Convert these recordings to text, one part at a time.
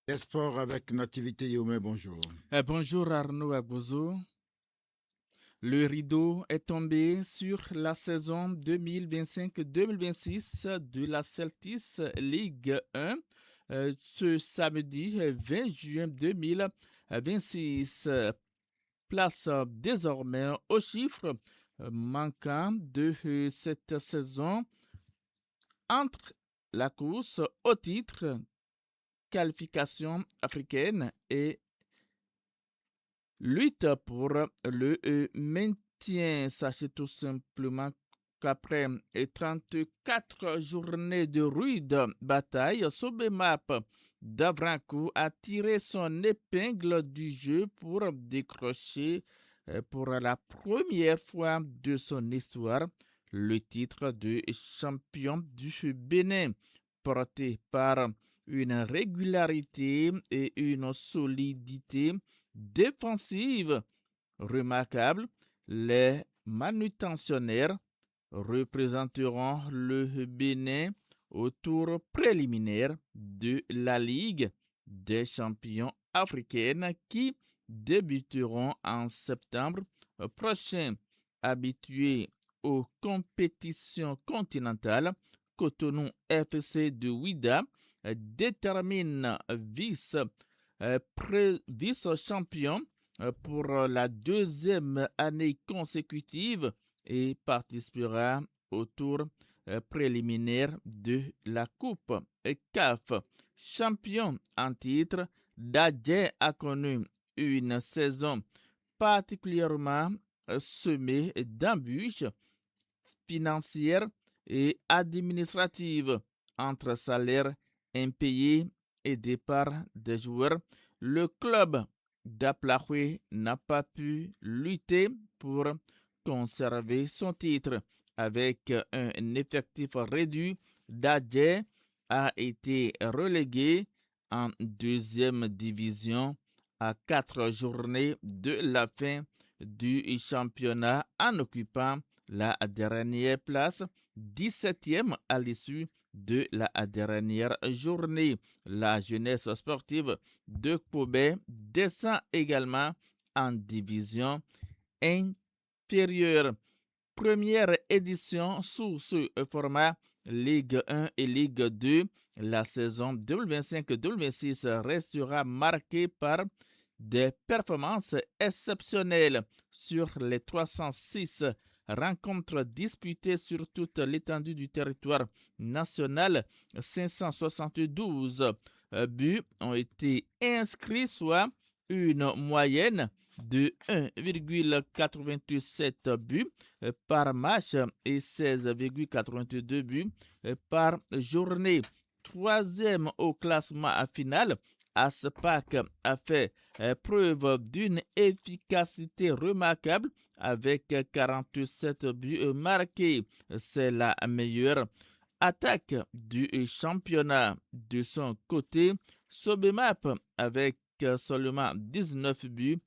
Les sports avec Nativité Yomé, bonjour. Bonjour Arnaud Agbozo. Le rideau est tombé sur la saison 2025-2026 de la Celtics Ligue 1 ce samedi 20 juin 2026. Place désormais aux chiffres manquants de cette saison entre la course au titre, qualification africaine et lutte pour le maintien. Sachez tout simplement qu'après 34 journées de rude bataille, Sobemap Davrankou a tiré son épingle du jeu pour décrocher pour la première fois de son histoire le titre de champion du Bénin, porté par une régularité et une solidité défensive remarquable. Les manutentionnaires représenteront le Bénin au tour préliminaire de la Ligue des champions africaines qui débuteront en septembre prochain. Habitués aux compétitions continentales, Cotonou FC de Ouida détermine vice-champion pour la deuxième année consécutive et participera au tour préliminaire de la Coupe CAF. Champion en titre, Dadje a connu une saison particulièrement semée d'embûches financières et administratives entre salaires impayés et départ des joueurs. Le club d'Aplahoué n'a pas pu lutter pour conserver son titre. Avec un effectif réduit, Dadje a été relégué en deuxième division à 4 journées de la fin du championnat en occupant la dernière place, 17e à l'issue de la dernière journée. La jeunesse sportive de Kobe descend également en division inférieure. Première édition sous ce format Ligue 1 et Ligue 2. La saison 2025-2026 restera marquée par des performances exceptionnelles sur les 306 rencontres disputées sur toute l'étendue du territoire national. 572 buts ont été inscrits, soit une moyenne de 1,87 buts par match et 16,82 buts par journée. Troisième au classement final, Aspac a fait preuve d'une efficacité remarquable avec 47 buts marqués. C'est la meilleure attaque du championnat. De son côté, Sobemap, avec seulement 19 buts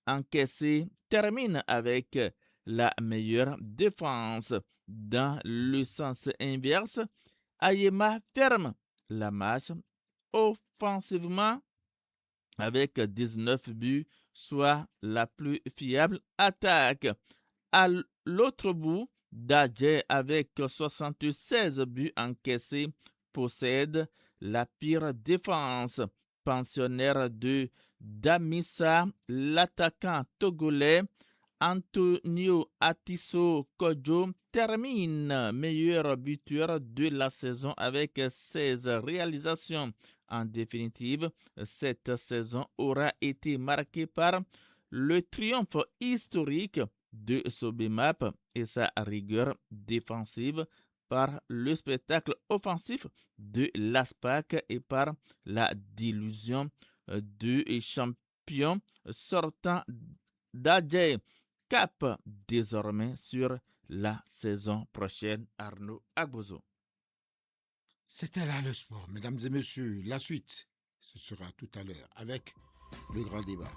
encaissés, termine avec la meilleure défense. Dans le sens inverse, Ayema ferme la marche offensivement avec 19 buts, soit la plus fiable attaque. À l'autre bout, Dadje, avec 76 buts encaissés, possède la pire défense. Pensionnaire de Damissa, l'attaquant togolais Antonio Atisso Kodjo termine meilleur buteur de la saison avec 16 réalisations. En définitive, cette saison aura été marquée par le triomphe historique de Sobemap et sa rigueur défensive, par le spectacle offensif de l'ASPAC et par la délusion du champion sortant d'Adjay. Cap désormais sur la saison prochaine, Arnaud Agbozo. C'était là le sport, mesdames et messieurs. La suite, ce sera tout à l'heure avec le grand débat.